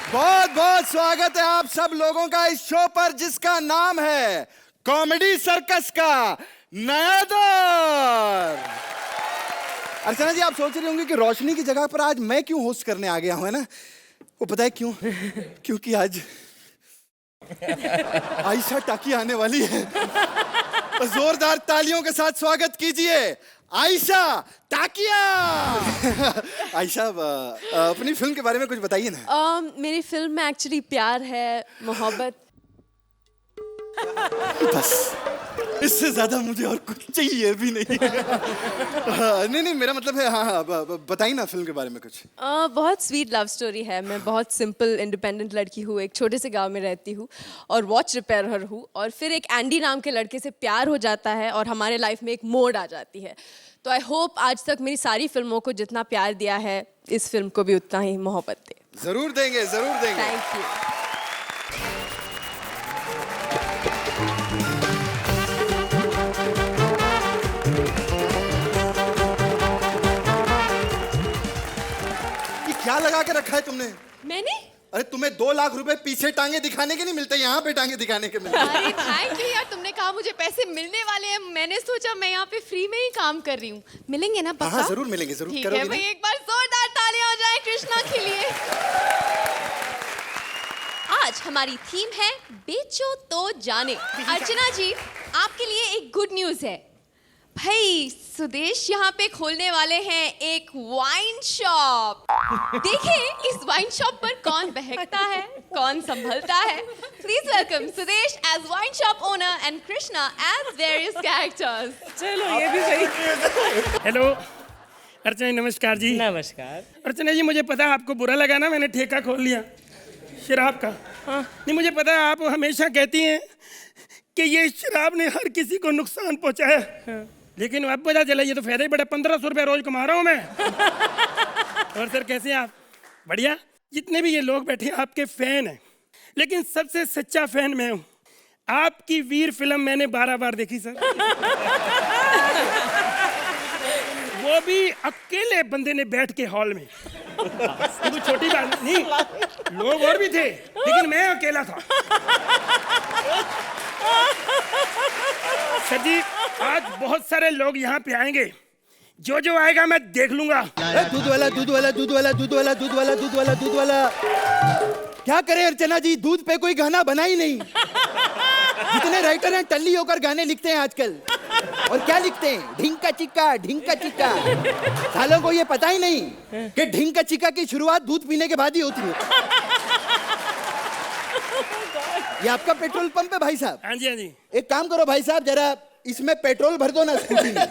बहुत बहुत स्वागत है आप सब लोगों का इस शो पर जिसका नाम है कॉमेडी सर्कस का नया दौर। अर्चना जी, आप सोच रहे होंगे कि रोशनी की जगह पर आज मैं क्यों होस्ट करने आ गया हूं, है ना? वो पता है क्यों? क्योंकि आज आयशा टाकी आने वाली है। तो जोरदार तालियों के साथ स्वागत कीजिए आयशा टाकिया। आयशा, अपनी फिल्म के बारे में कुछ बताइए ना। मेरी फिल्म में एक्चुअली प्यार है, मोहब्बत। बस इससे ज्यादा मुझे और कुछ चाहिए भी नहीं। नहीं, मेरा मतलब है, हाँ, बताइए ना फिल्म के बारे में कुछ। बहुत स्वीट लव स्टोरी है। मैं बहुत सिंपल इंडिपेंडेंट लड़की हूँ, एक छोटे से गांव में रहती हूँ और वॉच रिपेयरर हूँ। और फिर एक एंडी नाम के लड़के से प्यार हो जाता है और हमारे लाइफ में एक मोड़ आ जाती है। तो आई होप आज तक मेरी सारी फिल्मों को जितना प्यार दिया है, इस फिल्म को भी उतना ही मोहब्बत दे। जरूर देंगे, जरूर देंगे। Thank you. क्या लगा के रखा है तुमने? मैंने? अरे तुम्हें 2 लाख रुपए पीछे टांगे दिखाने के नहीं मिलते, यहाँ पे टांगे दिखाने के मिलते। अरे थैंक यू यार, तुमने कहा मुझे पैसे मिलने वाले हैं, मैंने सोचा मैं यहाँ पे फ्री में ही काम कर रही हूँ। मिलेंगे ना पक्का? हाँ, जरूर मिलेंगे, जरूर। ठीक करोगी है ना? भाई, एक बार जोरदार तालियां हो जाए कृष्णा के लिए। आज हमारी थीम है बेचो तो जाने। अर्चना जी, आपके लिए एक गुड न्यूज है भाई, सुदेश यहाँ पे खोलने वाले हैं एक वाइन शॉप। देखिए इस वाइन शॉप पर कौन बहकता है, कौन संभलता है। Please welcome Sudesh as wine shop owner and Krishna as various characters. चलो ये भी सही। हेलो अर्चना जी, नमस्कार जी। नमस्कार। अर्चना जी, मुझे पता है आपको बुरा लगा ना, मैंने ठेका खोल लिया शराब का। हाँ। नहीं, मुझे पता है आप हमेशा कहती हैं कि ये शराब ने हर किसी को नुकसान पहुंचाया। हाँ। लेकिन अब पता चला ये तो फायदा ही बड़ा, 1500 रुपये रोज कमा रहा हूँ मैं। और सर कैसे हैं आप? बढ़िया। जितने भी ये लोग बैठे हैं आपके फैन हैं, लेकिन सबसे सच्चा फैन मैं हूँ। आपकी वीर फिल्म मैंने 12 बार देखी सर। वो भी अकेले बंदे ने बैठ के हॉल में। ये कोई छोटी बात नहीं, लोग और भी थे लेकिन मैं अकेला था। सर जी, आज बहुत सारे लोग यहाँ पे आएंगे, जो जो आएगा मैं देख लूंगा। दूध वाला, दूध वाला, दूध वाला, दूध वाला, दूध वाला, दूध वाला, दूध वाला। क्या करें अर्चना जी, दूध पे कोई गाना बना ही नहीं। जितने राइटर हैं टल्ली होकर गाने लिखते हैं आजकल। और क्या लिखते हैं? ढिंका चिक्का, ढिंका चिक्का। सालों को ये पता ही नहीं कि ढिंका चिक्का की शुरुआत दूध पीने के बाद ही होती है। ये आपका पेट्रोल पंप है भाई साहब? हाँ जी, हाँ जी। एक काम करो भाई साहब, जरा इसमें पेट्रोल भर दो ना स्कूटी में।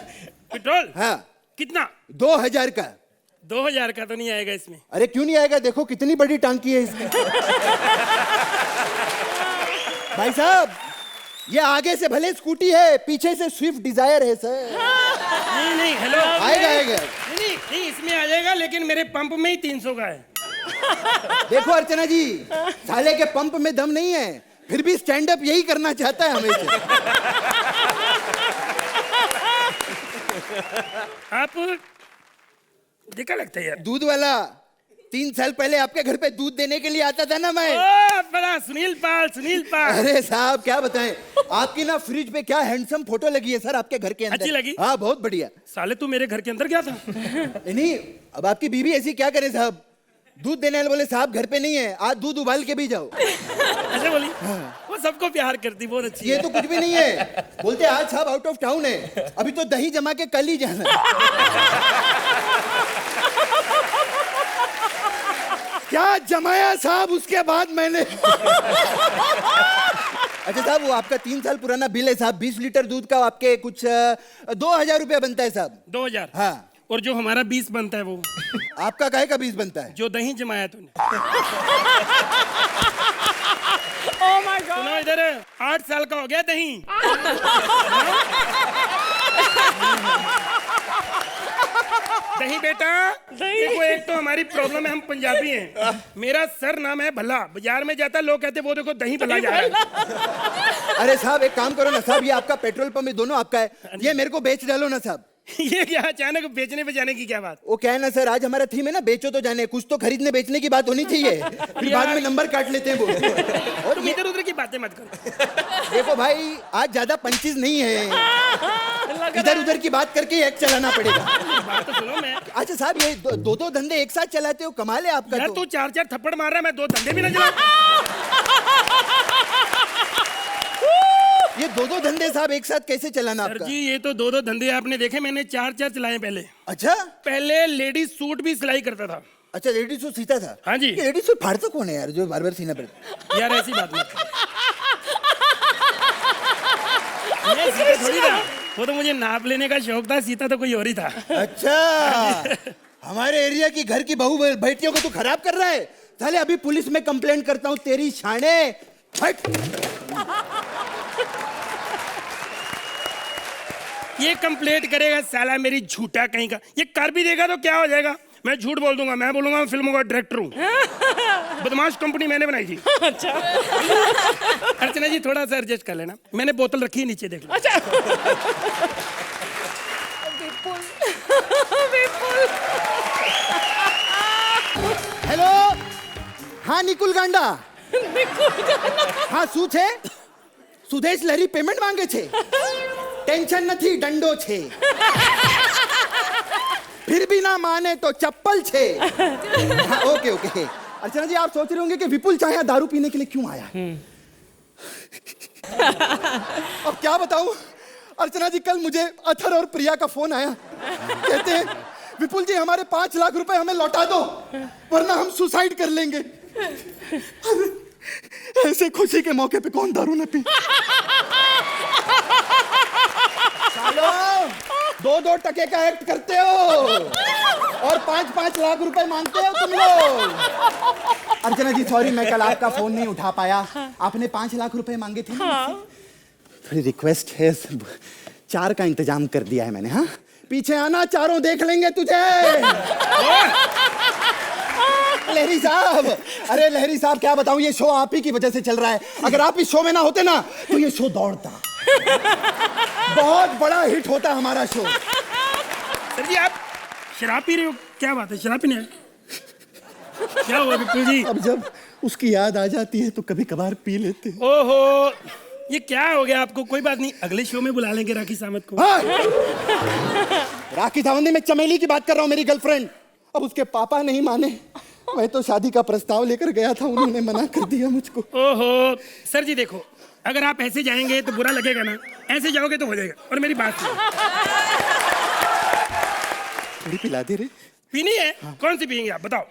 पेट्रोल? हाँ। कितना? 2000 का। 2000 का तो नहीं आएगा इसमें। अरे क्यों नहीं आएगा? देखो कितनी बड़ी टांकी है इसमें। भाई साहब, ये आगे से भले स्कूटी है, पीछे से स्विफ्ट डिजायर है सर। नहीं नहीं, हेलो। आएगा आएगा। नहीं नहीं, इसमें आ जाएगा, लेकिन मेरे पंप में ही 300 का है। देखो अर्चना जी, साले के पंप में दम नहीं है, फिर भी स्टैंड अप यही करना चाहता है हमेशा। आप देखा लगता है यार। दूध वाला 3 साल पहले आपके घर पे दूध देने के लिए आता था ना मैं। बड़ा सुनील पाल, सुनील पाल। अरे साहब क्या बताएं, आपकी ना फ्रिज पे क्या हैंडसम फोटो लगी है सर आपके घर के अंदर। अच्छी लगी? हाँ बहुत बढ़िया। साले तू मेरे घर के अंदर क्या था? नहीं, अब आपकी बीवी ऐसी क्या करे साहब, दूध देने वाले बोले साहब घर पे नहीं है, आज दूध उबाल के भी जाओ। ऐसे बोली? वो सबको प्यार करती, बहुत अच्छी ये है। तो कुछ भी नहीं है, बोलते आज साहब आउट ऑफ टाउन है, अभी तो दही जमा के कल ही जाना। क्या जमाया साहब उसके बाद मैंने। अच्छा साहब, वो आपका 3 साल पुराना बिल है साहब, 20 लीटर दूध का आपके कुछ 2000 रुपया बनता है साहब। 2000? हाँ। और जो हमारा 20 बनता है वो? आपका काहे का 20 बनता है? जो दही जमाया तूने। Oh my God. सुनो इधर, 8 साल का हो गया दही। दही बेटा, देखो एक तो हमारी प्रॉब्लम है, हम पंजाबी हैं। मेरा सर नाम है भला, बाजार में जाता लोग कहते वो देखो दही भला जा रहा है। अरे साहब एक काम करो ना साहब, ये आपका पेट्रोल पंप दोनों आपका है, ये मेरे को बेच डालो ना साहब। ये क्या अचानक बेचने पे जाने की क्या बात? वो क्या है ना सर, आज हमारा थीम है ना बेचो तो जाने, कुछ तो खरीदने बेचने की बात होनी चाहिए, फिर बाद में नंबर काट लेते हैं वो। और तुम इधर उधर की बातें मत करो। देखो भाई, आज ज्यादा पंचेज नहीं है, इधर उधर की बात करके एक चलाना पड़ेगा। बात तो सुनो। मैं अच्छा साहब, ये दो दो धंधे एक साथ चलाते हो, कमाल है आपका। यार तो तू 4-4 थप्पड़ मार रहा है, मैं 2 धंधे भी ना चला। ये दो दो धंधे साहब एक साथ कैसे चलाना सर आपका? जी, ये तो 2-2 धंधे आपने देखे, मैंने 4-4 चलाए पहले। अच्छा पहले लेडीज सूट भी सिलाई करता था। अच्छा, लेडीज सूट सीता था? हाँ जी। लेडीज सूट फाड़ता कौन है यार, जो बार बार सीना पड़ता? यार ऐसी बात मत कर। मैं सीता थोड़ी था, वो तो मुझे नाप लेने का शौक था, सीता तो कोई और ही था। अच्छा, हमारे एरिया की घर की बहू बेटियों को तू खराब कर रहा है। साले अभी पुलिस में कंप्लेंट करता हूँ तेरी शाने। हट। ये कंप्लेंट करेगा साला मेरी झूठा कहीं का। ये कर भी देगा तो क्या हो जाएगा? मैं झूठ बोल दूंगा, मैं बोलूंगा मैं फिल्मों का डायरेक्टर हूँ। बदमाश कंपनी मैंने बनाई थी। अच्छा अर्चना जी थोड़ा सा एडजस्ट कर लेना, मैंने बोतल रखी है नीचे, देख लो। अच्छा विपुल विपुल हेलो, हाँ निकुल गांडा। हाँ શું છે? સુદેશ લહેરી પેમેન્ટ માંગે છે। ટેન્શન નથી, દંડો છે। फिर भी ना माने तो चप्पल छे। हाँ, ओके ओके। अर्चना जी, आप सोच रहे होंगे कि विपुल चाहे दारू पीने के लिए क्यों आया। अब क्या बताऊं अर्चना जी, कल मुझे अथर और प्रिया का फोन आया, कहते हैं विपुल जी हमारे 5 लाख रुपए हमें लौटा दो वरना हम सुसाइड कर लेंगे। ऐसे खुशी के मौके पे कौन दारू न पी। सालो, 2-2 टके का एक्ट करते हो और 5-5 लाख रुपए मांगते हो तुम लोग। अर्चना जी सॉरी, मैं कल आपका फोन नहीं उठा पाया, आपने 5 लाख रुपए मांगे थे ना। थोड़ी रिक्वेस्ट है, 4 का इंतजाम कर दिया है मैंने। हाँ, पीछे आना, चारों देख लेंगे तुझे। लहरी साहब, अरे लहरी साहब क्या बताऊं, ये शो आप ही की वजह से चल रहा है। अगर आप इस शो में ना होते ना तो ये शो दौड़ता, बहुत बड़ा हिट होता हमारा शो। सर जी आप शराब पी रहे हो, क्या बात है? शराब पीने आए? क्या हुआ विपुल जी? अब जब उसकी याद आ जाती है तो कभी कभार पी लेते हैं। ओहो, ये क्या हो गया आपको? कोई बात नहीं, अगले शो में बुला लेंगे राखी सावंत को। हाँ! राखी सावंत, मैं चमेली की बात कर रहा हूँ, मेरी गर्लफ्रेंड। अब उसके पापा नहीं माने, मैं तो शादी का प्रस्ताव लेकर गया था, उन्होंने मना कर दिया मुझको। ओहो सर जी देखो, अगर आप ऐसे जाएंगे तो बुरा लगेगा ना, ऐसे जाओगे तो हो जाएगा। और मेरी बात सुनो, थोड़ी पिला दे रे। पीनी है? हाँ। कौन सी पियेंगे आप बताओ?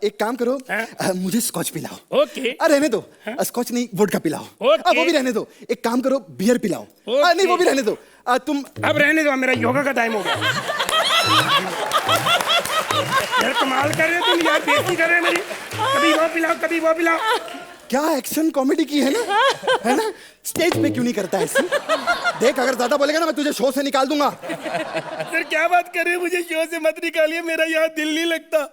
एक काम करो, हाँ? मुझे स्कॉच पिलाओ। ओके। रहने दो। स्कॉच नहीं, वोडका पिलाओ। ओके। वो भी रहने दो। एक काम करो, बियर पिलाओ। नहीं, वो भी रहने दो। तुम अब रहने दो, मेरा योगा का टाइम हो गया। यार कमाल कर रहे हो तुम, यार बेइज्जती कर रहे हो मेरी। कभी वो पिलाओ, कभी वो पिलाओ। क्या एक्शन कॉमेडी की है ना? स्टेज पे क्यों नहीं करता ऐसे? देख, अगर ज्यादा बोलेगा ना मैं तुझे शो से निकाल दूंगा। सर क्या बात कर रहे हो, मुझे शो से मत निकालिए, मेरा यहाँ दिल नहीं लगता।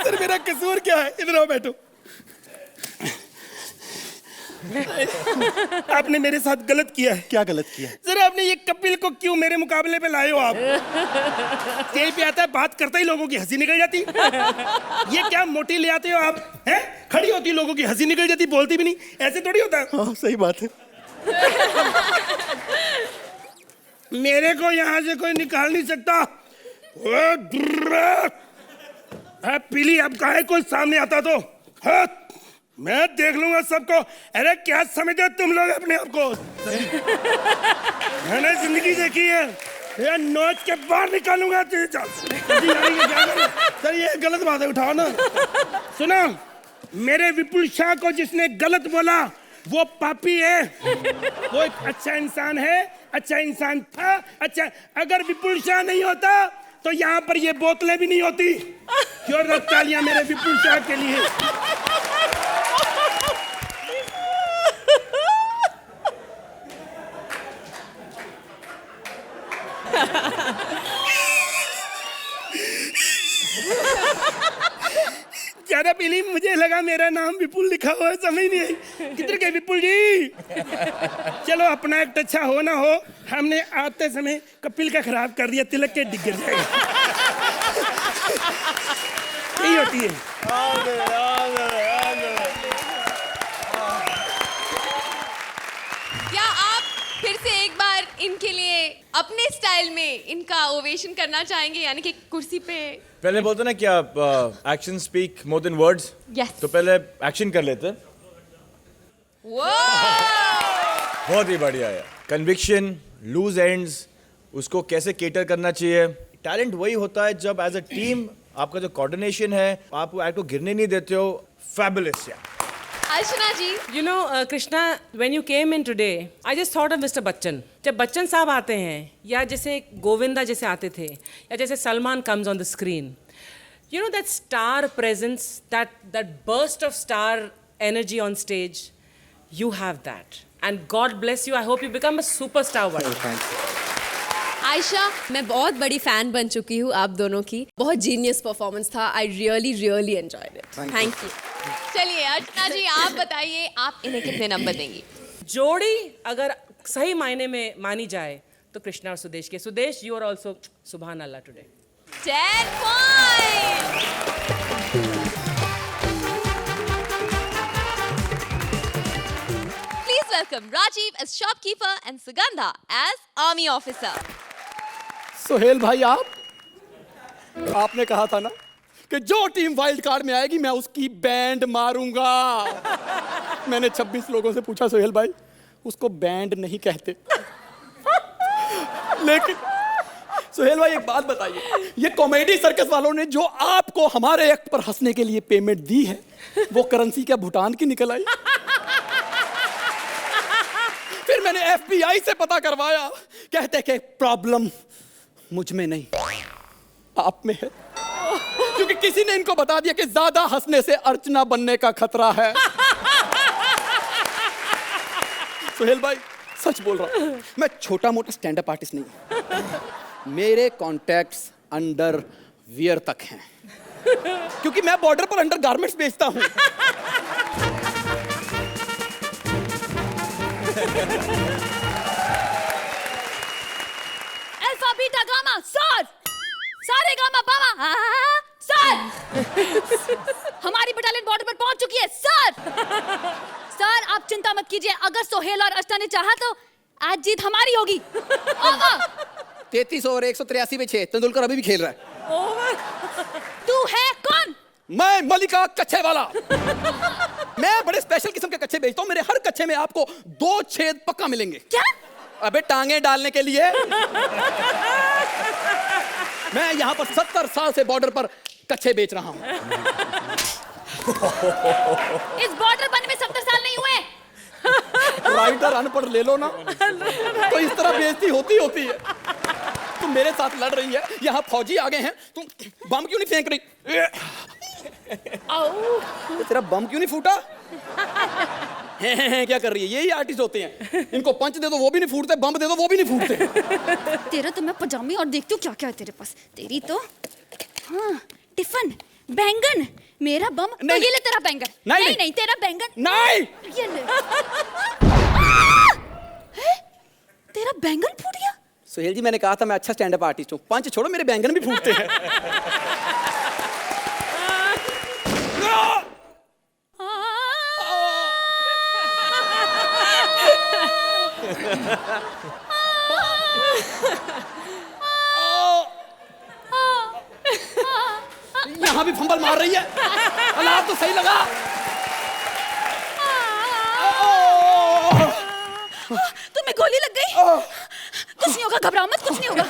सर मेरा कसूर क्या है? इधर आओ, बैठो। आपने मेरे साथ गलत किया है। क्या गलत किया? सर आपने ये कपिल को क्यों मेरे मुकाबले पे लाए हो? आप स्टेज पे आता है, बात करता ही लोगों की हंसी निकल जाती। ये क्या मोटी ले आते हो आप? हैं? खड़ी होती लोगों की हंसी निकल जाती, बोलती भी नहीं, ऐसे थोड़ी होता है। हाँ सही बात है। मेरे को यहाँ से कोई निकाल नहीं सकता। पीली अब काहे कोई सामने आता तो मैं देख लूंगा सबको। अरे क्या समझते हो तुम लोग अपने आप को? मैंने जिंदगी देखी है, ये नोच के बाहर निकालूंगा। सर ये गलत बात है, उठाओ ना। सुनो, मेरे विपुल शाह को जिसने गलत बोला वो पापी है, वो एक अच्छा इंसान है, अच्छा इंसान था। अच्छा, अगर विपुल शाह नहीं होता तो यहाँ पर ये बोतलें भी नहीं होती। जोरदार तालियां मेरे विपुल शाह के लिए। ज्यादा पीली, मुझे लगा मेरा नाम विपुल लिखा हुआ है, समझ नहीं आई। किधर गए विपुल जी? चलो अपना एक्ट अच्छा हो ना हो, हमने आते समय कपिल का खराब कर दिया, तिलक के डिग जाएगा। यही होती है। क्या आप फिर से एक बार इनके लिए अपने स्टाइल में इनका ओवेशन करना चाहेंगे, यानी कि कुर्सी पे? पहले बोलते ना क्या action speak more than words. Yes. तो पहले एक्शन कर लेते। बहुत ही बढ़िया है। कन्विक्शन, लूज एंड्स, उसको कैसे केटर करना चाहिए। टैलेंट वही होता है जब एज अ टीम आपका जो कोऑर्डिनेशन है, आप एक्ट को गिरने नहीं देते हो। फैबुलस यार। अर्चना जी, You know, Krishna, when you came in today, I just thought of Mr. Bachchan. जब बच्चन साहब आते हैं, या जैसे गोविंदा जैसे आते थे, या जैसे Salman comes on the screen, you know that star presence, that burst of star energy on stage, you have that. And God bless you. I hope you become a superstar one day. Ayesha, मैं बहुत बड़ी fan बन चुकी हूँ आप दोनों की। बहुत जीनियस परफॉर्मेंस था। I really enjoyed it. Thank you. चलिए अर्चना जी, आप बताइए आप इन्हें कितने नंबर देंगी? जोड़ी अगर सही मायने में मानी जाए तो कृष्णा और सुदेश के। सुदेश, you are also सुभान अल्लाह today. 10 points. Please welcome Rajiv as shopkeeper and Sugandha as army officer. Sohail भाई, आपने कहा था ना कि जो टीम वाइल्ड कार्ड में आएगी मैं उसकी बैंड मारूंगा। मैंने 26 लोगों से पूछा सोहेल भाई, उसको बैंड नहीं कहते। लेकिन सोहेल भाई एक बात बताइए, ये कॉमेडी सर्कस वालों ने जो आपको हमारे एक्ट पर हंसने के लिए पेमेंट दी है, वो करेंसी क्या भूटान की निकल आई? फिर मैंने FBI से पता करवाया, कहते कि प्रॉब्लम मुझ में नहीं आप में है, क्योंकि किसी ने इनको बता दिया कि ज्यादा हंसने से अर्चना बनने का खतरा है। सोहेल भाई सच बोल रहा हूं, मैं छोटा मोटा स्टैंड अप आर्टिस्ट नहीं हूं। मेरे कॉन्टैक्ट्स अंडर वियर तक हैं, क्योंकि मैं बॉर्डर पर अंडर गारमेंट्स बेचता हूं। अल्फा बीटा गामा सर, सारे गामा पामा सर। हमारी बटालियन बॉर्डर पर पहुंच चुकी है सर। सर आप चिंता मत कीजिए, अगर सोहेल और अर्चना ने चाहा तो आज जीत हमारी होगी। 33 और 183 में 6, तेंदुलकर अभी भी खेल रहा है। तू है कौन? मैं मलिका कच्चे वाला। मैं बड़े स्पेशल किस्म के कच्चे बेचता हूँ। मेरे हर कच्चे में आपको 2 छेद पक्का मिलेंगे। क्या? अबे टांगे डालने के लिए। मैं यहाँ पर 70 साल से बॉर्डर पर कच्चे बेच रहा हूँ। इस बॉर्डर बनने में 70 साल नहीं हुए। राइटर अनपढ़ ले लो ना, तो इस तरह बेइज्जती होती है। तुम मेरे साथ लड़ रही है, यहाँ फौजी आ गए हैं, तुम बम क्यों नहीं फेंक रही? तेरा बम क्यों नहीं फूटा? क्या कर रही है? यही आर्टिस्ट होते हैं, इनको पंच दे दो वो भी नहीं फूटते, बम दे दो वो भी नहीं फूटते। तेरा तो मैं पजामी और देखती हूँ क्या क्या है तेरे पास। तेरी तो हाँ, टिफिन बैंगन, मेरा बम। नहीं, तो ये ले तेरा बैंगन। नहीं, नहीं तेरा बैंगन नहीं, ये ले। तेरा बैंगन फूट गया। सोहेल जी मैंने कहा था मैं अच्छा स्टैंड अप आर्टिस्ट हूँ। पंच छोड़ो, मेरे बैंगन भी फूटते हैं। यहाँ भी फंबल मार रही है। अलाव तो सही लगा। तुम्हें गोली लग गई? कुछ नहीं होगा, घबराओ मत, कुछ नहीं होगा।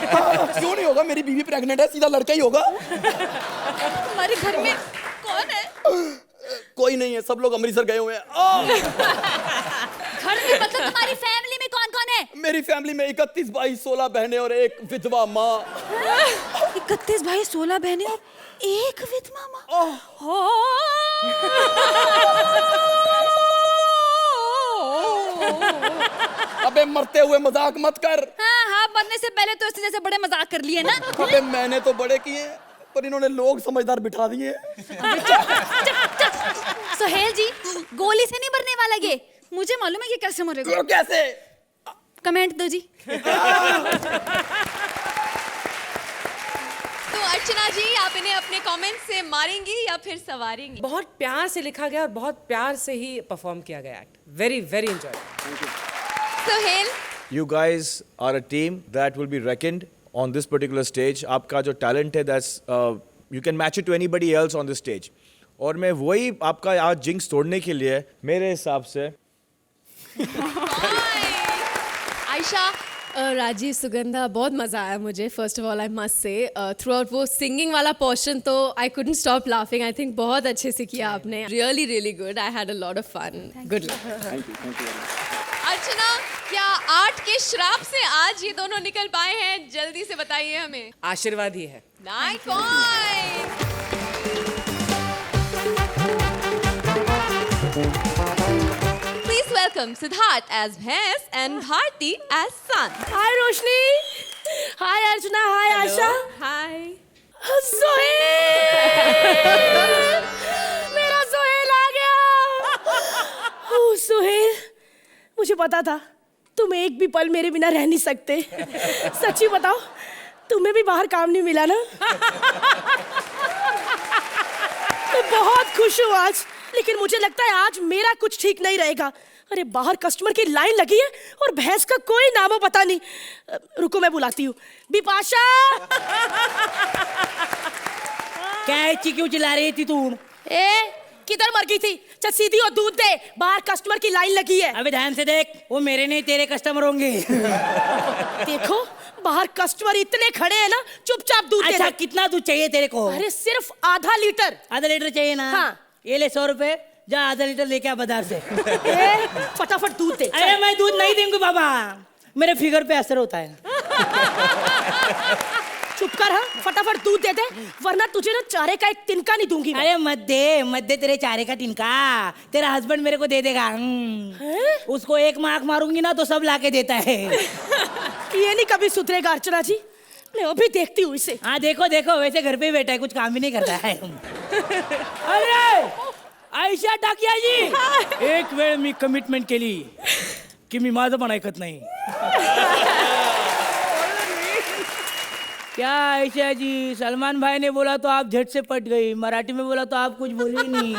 क्यों नहीं होगा? मेरी बीवी प्रेग्नेंट है, सीधा लड़का ही होगा। तुम्हारे घर में कौन है? कोई नहीं है, सब लोग अमृतसर गए हुए हैं। घर में मतलब तुम्हारी फैमिली में कौन कौन है? मेरी फैमिली में 31 भाई, 16 बहनें और एक विधवा माँ। 31 भाई, 16 बहनें और एक विधवा माँ। अबे मरते हुए मजाक मत कर। हाँ, मरने से पहले तो इससे जैसे बड़े मजाक कर लिए ना। अबे मैंने तो बड़े किए, पर इन्होंने लोग समझदार बिठा दिए। सोहेल जी, गोली से नहीं मरने वाला ये। मुझे मालूम है ये कैसे मरेगा। तो कैसे? कमेंट दो जी। तो अर्चना जी, आप इन्हें अपने कमेंट से मारेंगी या फिर सवारेंगी? बहुत प्यार से लिखा गया और बहुत प्यार से ही परफॉर्म किया गया act. Very very enjoy. Sohail, You guys are a team that will be reckoned on this particular stage. आपका जो talent है, that's you can match it to anybody else on this stage. और मैं वही आपका आज जिंक्स तोड़ने के लिए मेरे हिसाब से आयशा, राजीव, सुगंधा, बहुत मज़ा आया मुझे। First of all I must say throughout वो सिंगिंग वाला पोर्शन तो I couldn't stop laughing. I think बहुत अच्छे से किया आपने। Really really good. I had a lot of fun. Good luck. Archana, क्या आर्ट के श्राप से आज ये दोनों निकल पाए हैं? जल्दी से बताइए हमें। आशीर्वाद ही है। 9 point. Please welcome Siddharth as Bhais and Bharti as Sun. हाय रोशनी, हाय अर्चना, हाय आशा। हाय। सोहेल, मेरा सोहेल आ गया। ओह सोहेल, मुझे पता था तुम एक भी पल मेरे बिना रह नहीं सकते। सच्ची बताओ, तुम्हें भी बाहर काम नहीं मिला ना? मैं बहुत खुश हूँ आज, लेकिन मुझे लगता है आज मेरा कुछ ठीक नहीं रहेगा। अरे बाहर कस्टमर की लाइन लगी है और भैंस का कोई नामो पता नहीं। रुको मैं बुलाती हूँ। बिपाशा, क्या है, क्यों चिल्ला रही थी तू? ए किधर मर गई थी? चल सीधी और दूध दे, बाहर कस्टमर की लाइन लगी है। अबे ध्यान से देख, वो मेरे नहीं तेरे कस्टमर होंगे। देखो बाहर कस्टमर इतने खड़े हैं ना, चुपचाप दूध दे। अच्छा कितना दूध चाहिए तेरे को? अरे सिर्फ आधा लीटर। आधा लीटर चाहिए ना? हाँ। ये ले 100 रुपए, जा आधा लीटर लेके आ बाजार से। फटाफट दूध दे। अरे मैं दूध नहीं दूंगी बाबा, मेरे फिगर पे असर होता है। चुप कर, हाँ फटाफट दूध दे दे, वरना तुझे ना चारे का एक तिनका नहीं दूंगी मैं। अरे मत दे तेरे चारे का तिनका, तेरा हस्बैंड मेरे को दे देगा। उसको एक मार्क मारूंगी ना तो सब लाके देता है। ये नहीं कभी सुधरेगा अर्चना जी, मैं अभी देखती हूँ इसे। हाँ देखो देखो, वैसे घर पे ही बैठा है, कुछ काम भी नहीं करता है। अरे आयशा टाकिया जी, एक वेळ मी कमिटमेंट केली की मी माझं पण ऐकत नाही। क्या आयशा जी, सलमान भाई ने बोला तो आप झट से पट गई, मराठी में बोला तो आप कुछ बोली नहीं।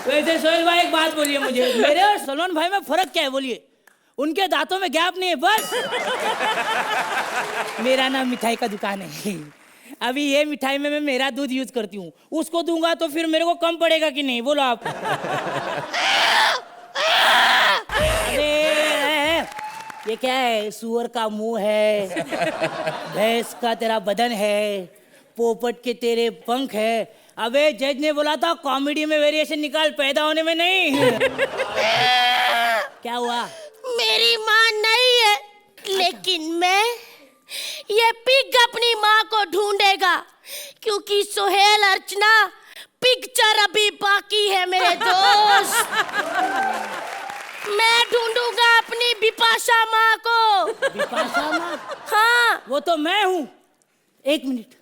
वैसे सोहेल भाई एक बात बोलिए मुझे, मेरे और सलमान भाई में फर्क क्या है बोलिए? उनके दांतों में गैप नहीं है बस। मेरा नाम मिठाई का दुकान है। अभी ये मिठाई में मैं मेरा दूध यूज करती हूँ, उसको दूंगा तो फिर मेरे को कम पड़ेगा कि नहीं बोलो आप? अरे ये क्या है? सुअर का मुंह है, भैंस का तेरा बदन है, पोपट के तेरे पंख है। अबे जज ने बोला था कॉमेडी में वेरिएशन निकाल, पैदा होने में नहीं। क्या हुआ? मेरी माँ नहीं है, लेकिन मैं, ये पिग अपनी माँ को ढूंढेगा, क्योंकि सोहेल अर्चना पिक्चर अभी बाकी है मेरे दोस्त। मैं ढूंढूंगा अपनी बिपाशा माँ को। बिपाशा माँ? हाँ वो तो मैं हूँ। एक मिनट,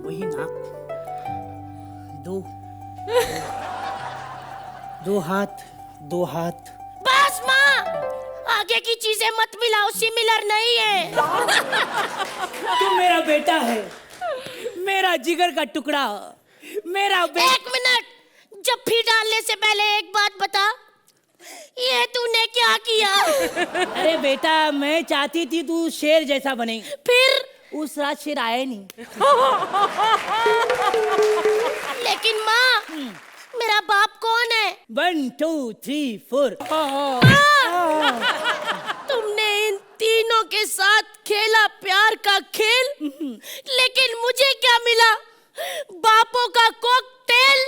वही नाक, दो हाथ। बस माँ, आगे की चीजें मत मिलाओ, सिमिलर नहीं है। तू मेरा बेटा है, मेरा जिगर का टुकड़ा, मेरा एक मिनट, जफ्फी डालने से पहले एक बात बता, ये तूने क्या किया? अरे बेटा, मैं चाहती थी तू शेर जैसा बने, फिर उस रात शेर आया नहीं। लेकिन माँ, मेरा बाप कौन है? 1 2 3 4। तुमने इन तीनों के साथ खेला प्यार का खेल, लेकिन मुझे क्या मिला? बापों का कॉकटेल।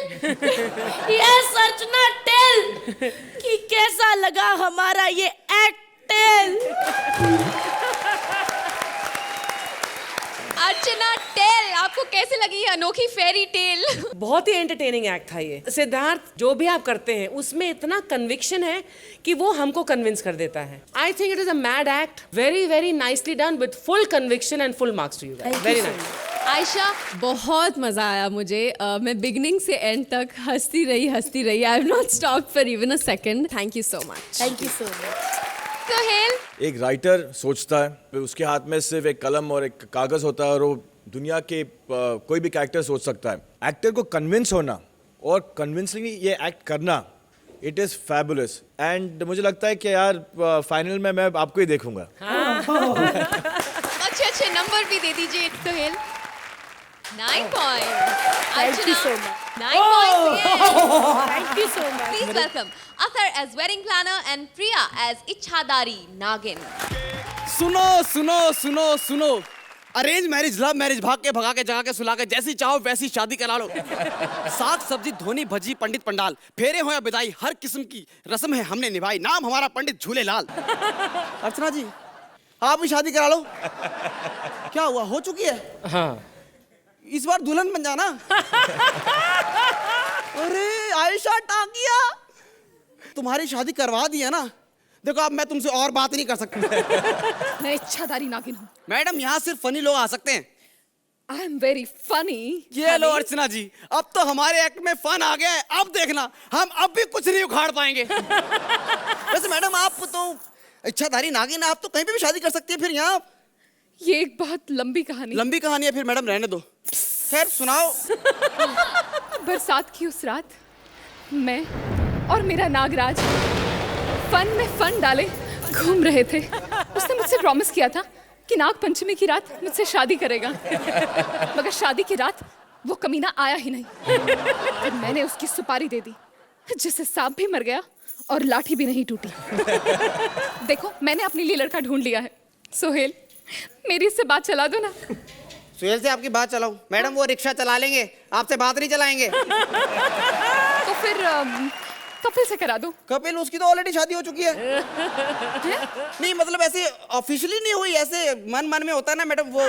ये अर्चना टेल कि कैसा लगा हमारा ये एक्टेल। अर्चना टेल, आपको कैसे लगी ये अनोखी फेरी टेल? बहुत ही एंटरटेनिंग एक्ट था ये। सिद्धार्थ, जो भी आप करते हैं उसमें इतना कन्विक्शन है कि वो हमको कन्विंस कर देता है। I think it is a mad act, very very nicely done with full conviction and full marks to you guys. Very nice. Ayesha, बहुत मजा आया मुझे। मैं बिगनिंग से एंड तक हंसती रही। I have not stopped for even a second. Thank you so much. Thank you so much. Sohail, एक राइटर सोचता है, फिर उसके हाथ में सिर्फ एक कलम और एक कागज होता है और वो दुनिया के कोई भी कैरेक्टर सोच सकता है। एक्टर को कन्विंस होना और कन्विंसिंगली ये एक्ट करना, इट इज़ फैबुलस। एंड मुझे लगता है कि यार फाइनल में मैं आपको ही देखूंगा। अच्छे नंबर भी दे दीजिए Sohail. 9 points. Thank you so Archana, much. 9 points again. Thank you so much. Please welcome Athar as wedding planner and Priya as इच्छाधारी नागिन। सुनो सुनो सुनो सुनो, अरेंज मैरिज, लव मैरिज, भाग के भगा के जगा के सुला के, जैसी चाहो वैसी शादी करा लो। साग सब्जी धोनी भजी पंडित पंडाल, फेरे हो या विदाई, हर किस्म की रस्म है हमने निभाई, नाम हमारा पंडित झूलेलाल। अर्चना जी, आप भी शादी करा लो। क्या हुआ, हो चुकी है? हाँ, इस बार दुल्हन बन जाना। अरे आयशा टाकिया, तुम्हारी शादी करवा दी है ना। देखो अब मैं तुमसे और बात नहीं कर सकती। मैं इच्छाधारी नागिन हूँ। मैडम, यहाँ सिर्फ फनी लोग आ सकते हैं। I am very funny. ये लो अर्चना जी, अब तो हमारे एक्ट में फन आ गया है। अब देखना, हम अब भी कुछ नहीं उखाड़ पाएंगे। वैसे मैडम, आप तो इच्छाधारी नागिन, आप तो कहीं पे भी शादी कर सकती है। फिर यहाँ ये एक बहुत लंबी कहानी। लंबी कहानी है, फिर मैडम रहने दो। खैर सुनाओ। बरसात की उस रात मैं और मेरा नागराज फन में फन डाले घूम रहे थे। उसने मुझसे प्रॉमिस किया था कि नाग पंचमी की रात मुझसे शादी करेगा, मगर शादी की रात वो कमीना आया ही नहीं। फिर मैंने उसकी सुपारी दे दी, जिससे सांप भी मर गया और लाठी भी नहीं टूटी। देखो, मैंने अपने लिए लड़का ढूंढ लिया है। सोहेल, मेरी इससे बात चला दो ना। सुहेल से आपकी बात चलाऊं? मैडम, वो रिक्शा चला लेंगे, आपसे बात नहीं चलाएंगे। तो फिर कपिल से करा दो। कपिल, उसकी तो ऑलरेडी शादी हो चुकी है। नहीं मतलब ऐसे ऑफिशियली नहीं हुई, ऐसे मन मन में होता है ना मैडम, वो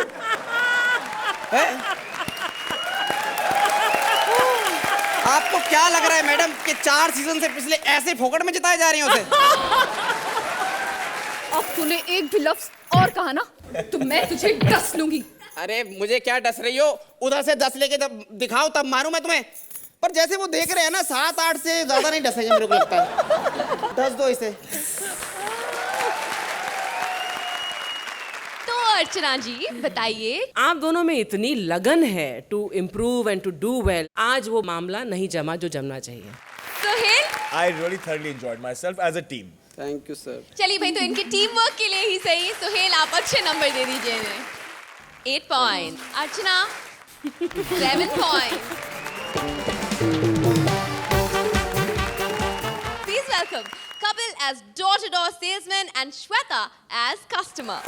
है। आपको क्या लग रहा है मैडम कि 4 सीजन से पिछले ऐसे फोकट में जिताए जा रहे हैं उसे? अब तूने एक भी लफ्ज और कहा ना तो मैं तुझे डस लूंगी। अरे मुझे क्या डस रही हो, उधर से 10 लेके तब दिखाओ, तब मारूं मैं तुम्हें। पर जैसे वो देख रहे हैं ना, 7-8 से ज्यादा नहीं डसेंगे मेरे को लगता है। डस दो इसे। तो अर्चना जी बताइए, आप दोनों में इतनी लगन है to improve and to do well, आज वो मामला नहीं जमा जो जमना चाहिए। Sohail, I really thoroughly enjoyed myself as a team. Thank you sir. चलिए भाई, तो इनके टीम वर्क के लिए ही सही। सोहेल, आप अच्छे नंबर दे दीजिए इन्हें। 8 point. Archana 7 point. Please welcome Kapil as door-to-door salesman and Shweta as customer.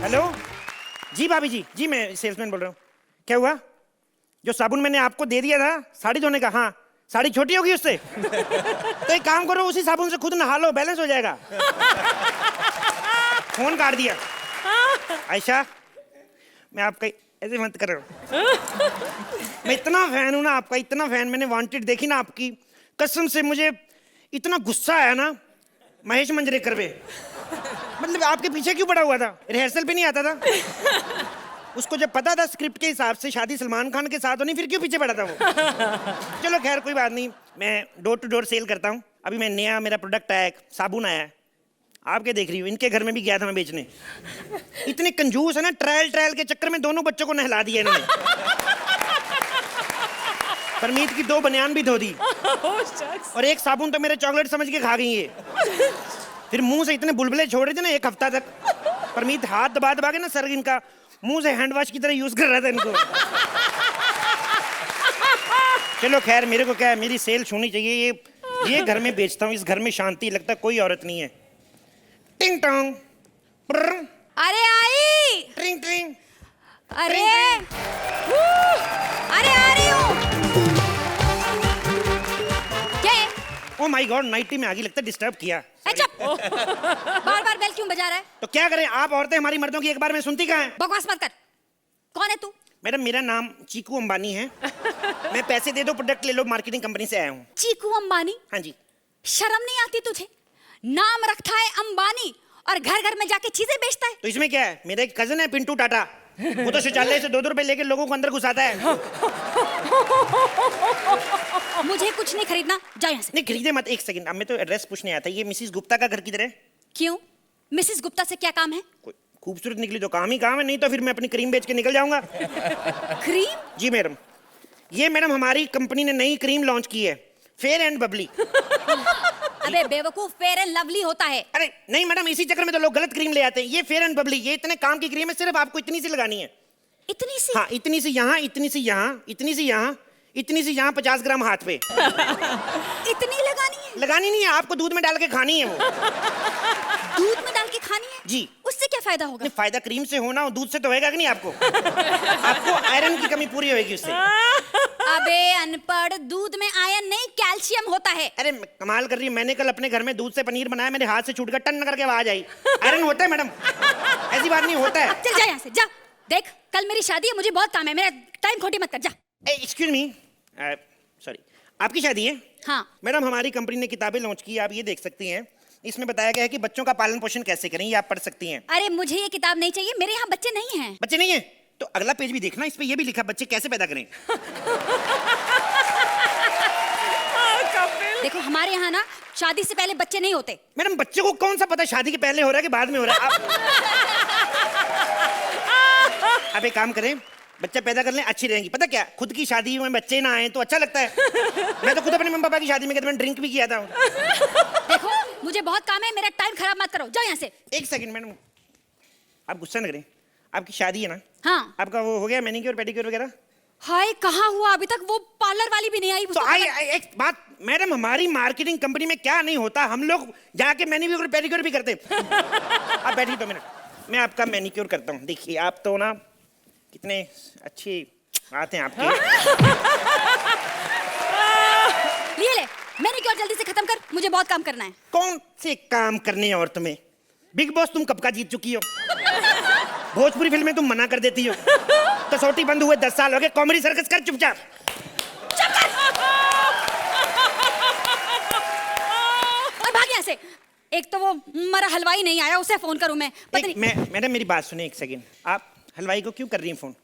Hello जी भाभी जी, जी मैं सेल्समैन बोल रहा हूँ। क्या हुआ? जो साबुन मैंने आपको दे दिया था साड़ी धोने का, हाँ साड़ी छोटी होगी उससे। तो एक काम करो, उसी साबुन से खुद नहा लो, बैलेंस हो जाएगा। फोन काट दिया। आयशा, मैं आपका ऐसे मत करो। मैं इतना फैन हूं ना आपका, इतना फैन। मैंने वांटेड देखी ना आपकी, कसम से मुझे इतना गुस्सा आया ना महेश मंजरेकर पे। मतलब आपके पीछे क्यों पड़ा हुआ था? रिहर्सल पे नहीं आता था? उसको जब पता था स्क्रिप्ट के हिसाब से शादी सलमान खान के साथ होनी, फिर क्यों पीछे पड़ा था वो? चलो खैर कोई बात नहीं, मैं डोर टू डोर सेल करता हूँ। अभी मैं नया मेरा प्रोडक्ट आया है, साबुन आया है। आपके देख रही हूँ, इनके घर में भी गया था मैं बेचने। इतने कंजूस है ना, ट्रायल के चक्कर में दोनों बच्चों को नहला दिया इन्होंने। परमीत की 2 बनियान भी धो दी और एक साबुन तो मेरे चॉकलेट समझ के खा गई है। फिर मुंह से इतने बुलबुले छोड़ रहे थे ना 1 हफ्ता तक। परमीत हाथ दबा दबा के ना सर इनका मुंह से हैंड वॉश की तरह यूज कर रहा था इनको। चलो खैर, मेरे को क्या है, मेरी सेल होनी चाहिए। ये घर में बेचता हूँ, इस घर में शांति, लगता कोई औरत नहीं है। टिंग टोंग, अरे आई, ट्रिंग ट्रिंग, अरे अरे आ रही हूँ। क्या है? ओ माय गॉड, नाइटी में आगे लगता है, डिस्टर्ब किया। ए, चुप। बार बार बेल क्यों बजा रहा है? तो क्या करें, आप औरतें हमारी मर्दों की एक बार में सुनती कहाँ है? बकवास मत कर। कौन है तू? मैडम मेरा नाम चीकू अंबानी है। मैं पैसे दे दो, प्रोडक्ट ले लो, मार्केटिंग कंपनी से आया हूँ। चीकू अंबानी? हाँ जी। शर्म नहीं आती तुझे? नाम रखा है अंबानी और घर घर में जाके चीजें बेचता है। तो इसमें क्या है, मेरा एक कजन है पिंटू टाटा, वो तो शौचालय से 2-2 रुपए लेके लोगों को अंदर घुसाता है। मुझे कुछ नहीं खरीदना, जाओ यहाँ से। नहीं खरीदे मत, एक सेकंड, अब मैं तो एड्रेस पूछने आया था। ये मिसिस गुप्ता का घर किधर है? क्यों? मिसेस गुप्ता से क्या काम है? कोई खूबसूरत निकली तो काम ही काम है, नहीं तो फिर मैं अपनी क्रीम बेच के निकल जाऊंगा। क्रीम? जी मैडम, ये मैडम हमारी कंपनी ने नई क्रीम लॉन्च की है, फेयर एंड बबली। अबे बेवकूफ, फेयर एंड लवली होता है। अरे नहीं मैडम, इसी चक्कर में तो लोग गलत क्रीम ले आते हैं। ये फेयर एंड बबली, ये इतने काम की क्रीम है, सिर्फ आपको इतनी सी लगानी है। इतनी सी? हाँ, इतनी सी यहाँ, इतनी सी यहाँ, इतनी सी यहाँ, इतनी सी यहाँ, 50 ग्राम हाथ पे। इतनी लगानी है? लगानी नहीं है, आपको दूध में डाल के खानी है वो। दूध में डाल के खानी है? जी। उससे क्या फायदा होगा? नहीं, फायदा क्रीम से होना हो, दूध से तो होएगा कि नहीं आपको? आपको आयरन की कमी पूरी होगी उससे। अबे अनपढ़, दूध में आयरन नहीं कैल्शियम होता है। अरे कमाल कर रही है, मैंने कल अपने घर में दूध से पनीर बनाया, मेरे हाथ से छूट गया, टन करके आवाज आई। आयरन होता है मैडम, ऐसी बात नहीं होता है। चल जा यहाँ से, जा। देख, कल मेरी शादी है, मुझे बहुत काम है, मेरा टाइम खोटी मत कर, जा। एक्सक्यूज मी, सॉरी, आपकी शादी है? हाँ। मैडम हमारी कंपनी ने किताबें लॉन्च की, आप ये देख सकती हैं। इसमें बताया गया है कि बच्चों का पालन पोषण कैसे करें, ये आप पढ़ सकती हैं। अरे मुझे ये किताब नहीं चाहिए, मेरे यहाँ बच्चे नहीं हैं। बच्चे नहीं है तो अगला पेज भी देखना, इस पे ये भी लिखा बच्चे कैसे पैदा करें। देखो हमारे यहाँ ना शादी से पहले बच्चे नहीं होते। मैडम बच्चे को कौन सा पता शादी के पहले हो रहा है कि बाद में हो रहा है? आप एक काम करें, बच्चा पैदा कर लें, अच्छी रहेंगी। पता क्या, खुद की शादी में बच्चे ना आए तो अच्छा लगता है। मैं तो खुद अपने मम्मी पापा की शादी में मैंने ड्रिंक भी किया था। देखो मुझे बहुत काम है, मेरा टाइम खराब मत करो, जाओ यहाँ से। एक सेकंड मैडम, आप गुस्सा न करें, आपकी शादी है ना? हाँ। आपका वो हो गया मैनिक्योर पेडिक्योर वगैरह? हाय कहाँ हुआ अभी तक? वो पार्लर वाली भी नहीं आई। तो एक बात मैडम, हमारी मार्केटिंग कंपनी में क्या नहीं होता, हम लोग जाके मैनिक्योर पेडिक्योर भी करते। आप बैठिए 2 मिनट, मैं आपका मैनिक्योर करता हूँ। देखिए आप तो ना कितने अच्छे आते हैं आपके। लिए ले, मैनिक्योर जल्दी से खत्म कर, मुझे बहुत काम करना है। कौन से काम करने हैं और तुम्हें? बिग बॉस तुम कब का जीत चुकी हो, भोजपुरी फिल्में तुम मना कर देती हो, कसौटी बंद हुए 10 साल हो गए, कॉमेडी सर्कस कर चुपचाप। और भाग यहाँ से। एक तो वो मरा हलवाई नहीं आया, उसे फोन करूं मैं? मैडम मेरी बात सुनिए एक सेकंड, आप हलवाई को क्यों कर रही हैं फोन?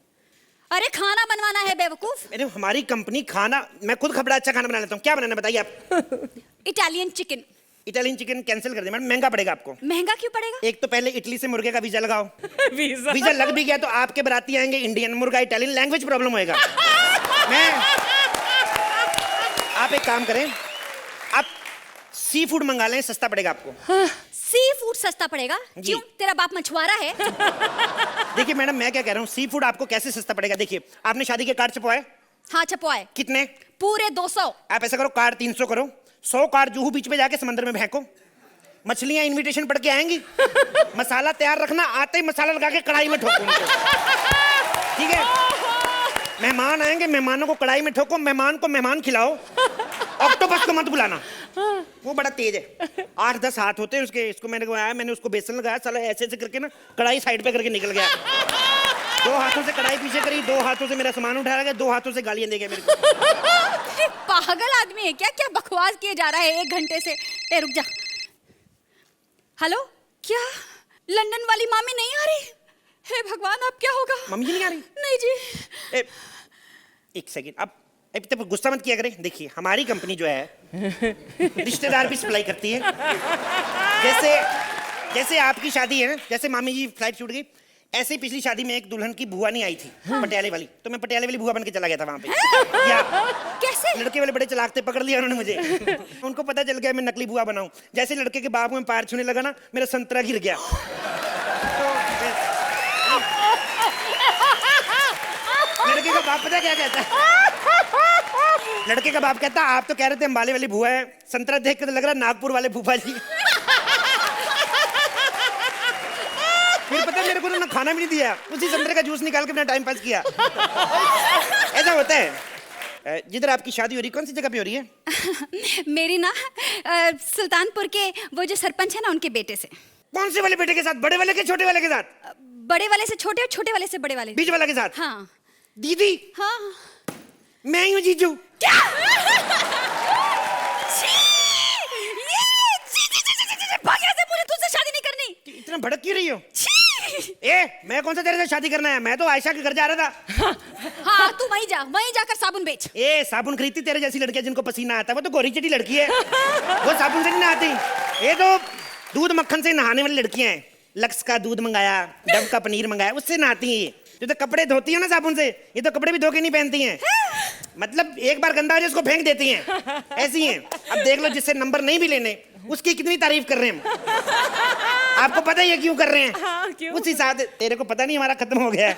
अरे खाना बनवाना है बेवकूफ। मैडम हमारी कंपनी खाना, मैं खुद बड़ा अच्छा खाना बना लेता हूँ। क्या बनाना बताइए आप? Italian chicken. Italian chicken cancel कर दे मैडम, महंगा पड़ेगा आपको। महंगा क्यों पड़ेगा? एक तो पहले इटली से मुर्गे का वीजा लगाओ। वीजा लग भी गया तो आपके बराती आएंगे इंडियन, मुर्गा इटालियन, लैंग्वेज प्रॉब्लम होएगा। आप एक काम करें, आप सी फूड मंगा लें, सस्ता पड़ेगा आपको। सी फूड सस्ता पड़ेगा? क्यों, तेरा बाप मछुआरा है? देखिए मैडम मैं क्या कह रहा हूँ, सी फूड आपको कैसे सस्ता पड़ेगा? देखिए आपने शादी के कार्ड छपवाए? हाँ छपवाए। कितने? पूरे 200। आप ऐसा करो, कार्ड 300 करो, 100 कार्ड जूहू बीच में जाके समंदर में फेंको, मछलियां इनविटेशन पढ़ के आएंगी। मसाला तैयार रखना, आते ही मसाला लगा के कढ़ाई में ठोको उनको, ठीक है? मेहमान आएंगे, मेहमानों को कढ़ाई में ठोको, मेहमान को मेहमान खिलाओ, ऑक्टोपस को मत बुलाना, वो बड़ा तेज है। 8-10 हाथ होते हैं उसके। इसको मैंने आया, मैंने उसको बेसन लगाया, साला ऐसे ऐसे करके ना कढ़ाई साइड पे करके निकल गया। 2 हाथों से कढ़ाई पीछे करी, 2 हाथों से मेरा सामान उठाया गया, 2 हाथों से गालियां दे गया मेरे को। पागल आदमी है क्या? क्या बकवास किए जा रहा है 1 घंटे से? ए रुक जा। हेलो, क्या लंदन वाली मामी नहीं आ रही? हे भगवान, अब क्या होगा? मम्मी जी नहीं आ रही? नहीं जी। एक सेकंड, अब तब गुस्सा मत किया करें। देखिए हमारी कंपनी जो है रिश्तेदार भी सप्लाई करती है। जैसे आपकी शादी है ना, जैसे मामी जी फ्लाइट छूट गई, ऐसे ही पिछली शादी में एक दुल्हन की बुआ नहीं आई थी, पटियाले वाली, तो मैं पटियाले वाली बुआ बन के चला गया था वहां पे। या कैसे? लड़के वाले बड़े चलाक थे, पकड़ लिया उन्होंने मुझे। उनको पता चल गया मैं नकली बुआ बनाऊं। जैसे लड़के के बाप में पैर छूने लगा ना, मेरा संतरा गिर गया। लड़के का बाप पता क्या कहता है? लड़के का बाप कहता, आप तो कह रहे थे अंबाले वाली बुआ है, संतरा देख के तो लग रहा है नागपुर वाले फूफा जी। फिर पता है मेरे को ना खाना भी नहीं दिया, उसी संतरे का जूस निकाल के अपना टाइम पास किया। ऐसा होता है। जिधर आपकी शादी हो रही कौन सी जगह पे हो रही है? मेरी ना सुल्तानपुर के वो जो सरपंच है ना उनके बेटे से। कौन से वाले बेटे के साथ? बड़े वाले के छोटे वाले के साथ? बड़े वाले से छोटे और छोटे वाले से बड़े वाले। बीच वाला के साथ? हाँ। दीदी हाँ। मैं ही हूँ जीजू। क्या? भाग यहाँ से, मुझे तुझसे शादी नहीं करनी। इतना भड़क क्यों रही हो? मैं कौन सा तेरे से शादी करना है? मैं तो आयशा के घर जा रहा था। हाँ तू वहीं जा, वहीं जाकर साबुन बेच। साबुन खरीदती तेरे जैसी लड़कियां जिनको पसीना आता है, वो तो गोरी चिटी लड़की है। वो साबुन से नहीं नहाती। ये तो दूध मक्खन से नहाने वाली लड़कियां हैं। लक्स का दूध मंगाया, डव का पनीर मंगाया, उससे नहाती हैं। जो तो कपड़े धोती है ना साबुन से, ये तो कपड़े भी धो के नहीं पहनती हैं। मतलब एक बार गंदा हो जाए उसको फेंक देती हैं, ऐसी हैं। अब देख लो जिससे नंबर नहीं भी लेने उसकी कितनी तारीफ कर रहे हैं हम। आपको पता ही है क्यों कर रहे हैं? हाँ, क्यों? उसी साथ तेरे को पता नहीं हमारा खत्म हो गया है।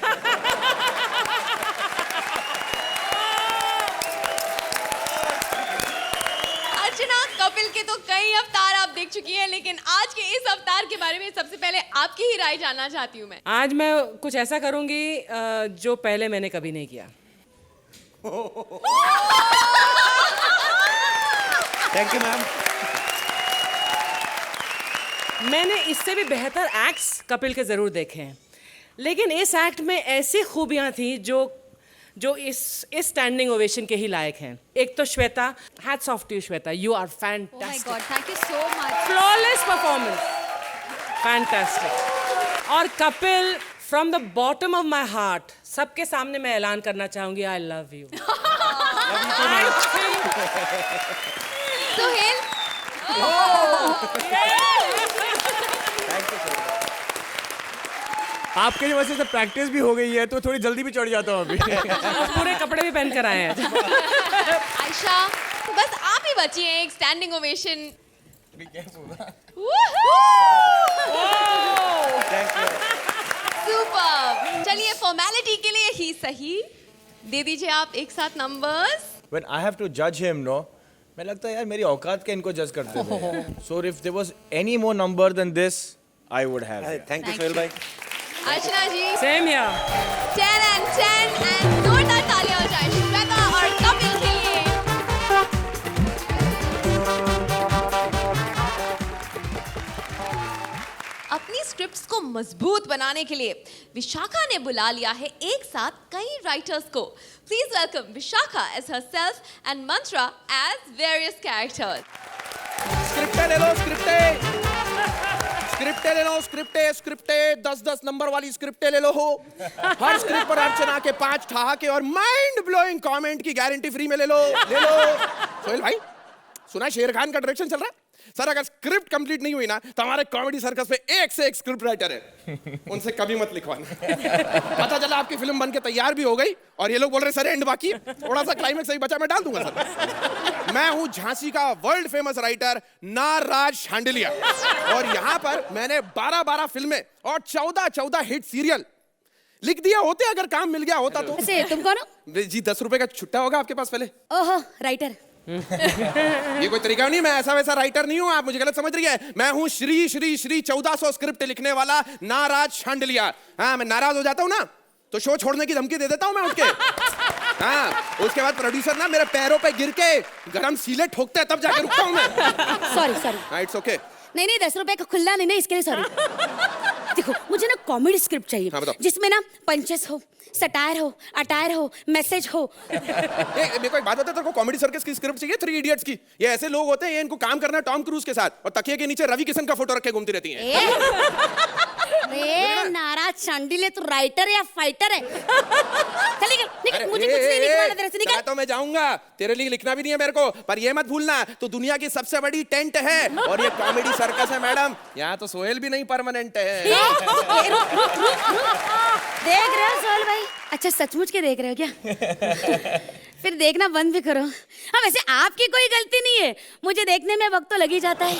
अर्चना, कपिल के तो कई अवतार आप देख चुकी हैं, लेकिन आज के इस अवतार के बारे में सबसे पहले आपकी ही राय जानना चाहती हूँ मैं। आज मैं कुछ ऐसा करूंगी जो पहले मैंने कभी नहीं किया। Thank you ma'am. मैंने इससे भी बेहतर एक्ट्स कपिल के जरूर देखे हैं, लेकिन इस एक्ट में ऐसी खूबियां थी जो इस स्टैंडिंग ओवेशन के ही लायक हैं। एक तो Shweta, hats off to you Shweta, you are fantastic. God, thank you so much. Flawless performance, fantastic. और Kapil, from the bottom of my heart सबके सामने मैं ऐलान करना चाहूंगी, आई लव यू। सुहेल, आपके वजह से प्रैक्टिस भी हो गई है तो थोड़ी जल्दी भी चढ़ जाता हूँ अभी। पूरे कपड़े भी पहन कर आए हैं। आयशा, बस आप ही बची हैं एक स्टैंडिंग ओवेशन। सुपर। चलिए फॉर्मेलिटी के लिए ही सही दे दीजिए आप एक साथ numbers. When I have to judge him, no, मैं लगता है यार मेरी औकात के इनको जज करते थे। So if there was any more number than this, I would have. Thank you Sohail भाई। अर्चना जी, सेम हियर। 10 and 10 and जोरदार तालियां हो जाए श्वेता और कपिल के लिए। अपनी स्क्रिप्ट्स को मजबूत बनाने के लिए विशाखा ने बुला लिया है एक साथ कई राइटर्स को। Please welcome Vishakha as herself and Mantra as various characters. स्क्रिप्टें ले लो, स्क्रिप्टें ले लो, स्क्रिप्टें 10-10 नंबर वाली स्क्रिप्टें ले लो हो। हर स्क्रिप्ट पर अर्चना के 5 ठहाके और माइंड ब्लोइंग कमेंट की गारंटी फ्री में ले लो। सोहेल भाई, सुना शेर खान का डायरेक्शन चल रहा है सर? अगर स्क्रिप्ट कंप्लीट नहीं हुई ना तो हमारे कॉमेडी सर्कस पे एक से एक स्क्रिप्ट राइटर है, उनसे कभी मत लिखवाना। पता चला आपकी फिल्म बन के तैयार भी हो गई और ये लोग बोल रहे सर एंड बाकी, थोड़ा सा क्लाइमेक्स सही बचा, मैं डाल दूंगा सर। मैं हूं झांसी का वर्ल्ड फेमस राइटर नाराज शांडिलिया और यहाँ पर मैंने 12-12 फिल्में और 14-14 हिट सीरियल लिख दिया होते अगर काम मिल गया होता तो। तुम कौन हो? जी 10 रुपए का छुट्टा होगा आपके पास पहले। ओहो, राइटर। ये कोई तरीका नहीं, मैं ऐसा वैसा राइटर नहीं हूं, आप मुझे गलत समझ रही है। मैं हूं श्री 1400 स्क्रिप्ट लिखने वाला नाराज शांडिलिया। हाँ, मैं नाराज हो जाता हूं ना तो शो छोड़ने की धमकी दे देता हूं मैं उठ के। हाँ, उसके बाद प्रोड्यूसर ना मेरे पैरों पे गिर के गरम सीले ठोकते हैं तब जाके रुकता हूं मैं। सॉरी। It's okay. नहीं 10 रुपए का खुला नहीं, इसके लिए सॉरी। देखो मुझे ना कॉमेडी स्क्रिप्ट चाहिए। हाँ, जिसमें ना पंचेस हो, सटायर हो, अटायर हो, मैसेज हो। मेरे को एक बात बता, तेरे को कॉमेडी सर्कस की स्क्रिप्ट चाहिए 3 इडियट्स की? ये ऐसे लोग होते हैं, ये इनको काम करना है टॉम क्रूज के साथ और तकिए के नीचे रवि किशन का फोटो रखे घूमती रहती हैं। नाराज शांडिलिया, तू राइटर या फाइटर है? चल निकल, मुझे कुछ नहीं लिखवाना तेरे से, निकल। तो मैं जाऊंगा, तेरे लिए लिखना भी नहीं है मेरे को, पर ये मत भूलना तो दुनिया की सबसे बड़ी टेंट है और ये कॉमेडी सर्कस है मैडम। यहाँ तो सोहेल भी नहीं परमानेंट है। देख रहे हो सोहेल भाई? अच्छा सचमुच के देख रहे हो क्या? फिर देखना बंद भी करो। हाँ वैसे आपकी कोई गलती नहीं है, मुझे देखने में वक्त तो लग ही जाता है।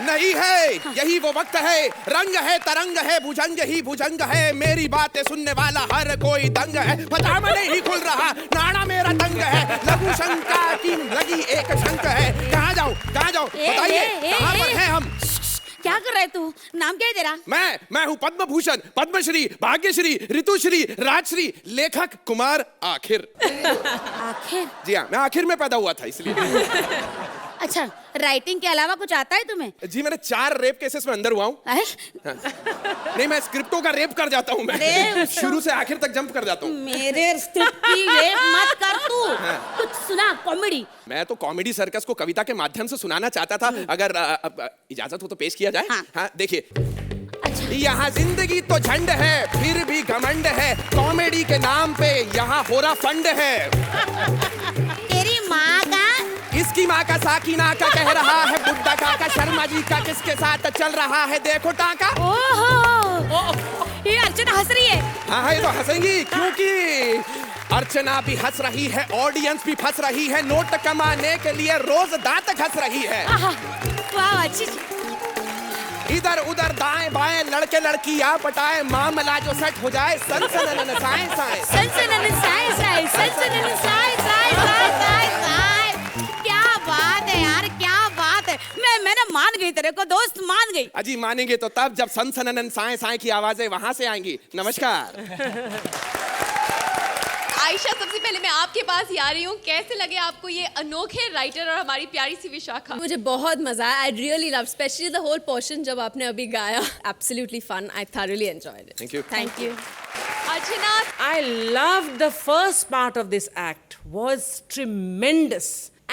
नहीं है, यही वो वक्त है, रंग है तरंग है, भुजंग ही भुजंग है, मेरी बातें सुनने वाला हर कोई दंग है, पजामा नहीं खुल रहा, नाड़ा मेरा तंग है, लघु शंका की लगी एक शंक है, कहाँ जाऊं बताइए, कहाँ पर हैं हम? क्या कर रहा है तू? नाम क्या है तेरा? मैं हूँ पद्म भूषण, पद्मश्री, भाग्यश्री, ऋतुश्री, राजश्री, लेखक कुमार आखिर। आखिर? जी हाँ, मैं आखिर में पैदा हुआ था इसलिए। अच्छा, राइटिंग के अलावा कुछ आता है तुम्हें? जी मैंने 4 रेप केसेस में अंदर हुआ हूँ। हाँ। नहीं, मैं स्क्रिप्टों का रेप कर जाता हूँ मैं। शुरू से आखिर तक जंप कर जाता हूँ। मेरे स्क्रिप्ट की रेप मत कर तू। कुछ सुना कॉमेडी। मैं तो कॉमेडी सर्कस को कविता के माध्यम से सुनाना चाहता था, अगर इजाजत हो तो पेश किया जाए। हाँ देखिए। अच्छा। यहाँ जिंदगी तो झंड है, फिर भी घमंड है, कॉमेडी के नाम पे यहाँ हो रहा फंड है। तेरी माँ का? इसकी माँ का साकिना का कह रहा है बुड्ढा काका, शर्मा जी का किसके साथ चल रहा है देखो टाका। ओहो, ये अर्चना हंस रही है। हाँ ये तो हंसेंगी, क्योंकि अर्चना भी हंस रही है, ऑडियंस भी फंस रही है, नोट कमाने के लिए रोज दांत घस रही है। वाह, अच्छी। इधर उधर दाएं बाएं लड़के लड़कियां पटाए, मामला जो सेट हो जाए सनसनन साए साए सनसनन साए साए सनसनन साए साए साए साए साए। क्या बात है यार, क्या बात है। मैं ना मान गई, तेरे को दोस्त मान गई। अजी मानेंगे तो तब जब सनसनन साए साए की आवाजें वहां से आएंगी। नमस्कार। आयशा, सबसे पहले मैं आपके पास ही आ रही हूँ। कैसे लगे आपको ये अनोखे राइटर और हमारी प्यारी सी विशाखा? मुझे बहुत मजा आया। I really love, specially the whole portion जब आपने अभी गाया। Absolutely fun. I thoroughly enjoyed it. Thank you. Thank you. Archana, I loved the first part of this act. Was tremendous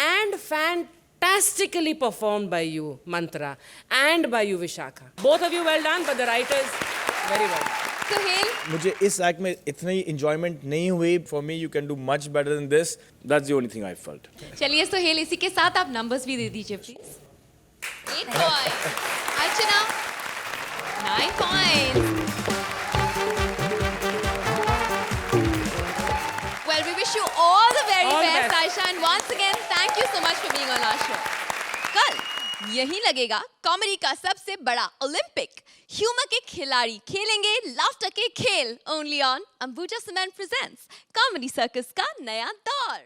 and fantastically performed by you, Mantra, and by you, Vishakha. Both of you well done, but the writers very well. Suhail, मुझे इस act में इतनी enjoyment नहीं हुई. For me you can do much better than this. That's the only thing I felt. चलिए सुहेल, इसी के साथ आप नंबर्स भी दे दीजिए please. 8 point. Archana, 9 point. Well, we wish you all the very All best, best. Aisha, and once again, thank you so much for being on our show. कल यही लगेगा कॉमेडी का सबसे बड़ा ओलंपिक. ह्यूमर के खिलाड़ी खेलेंगे लाफ्टर के खेल. Only on Ambuja cement presents comedy circus का नया दौर.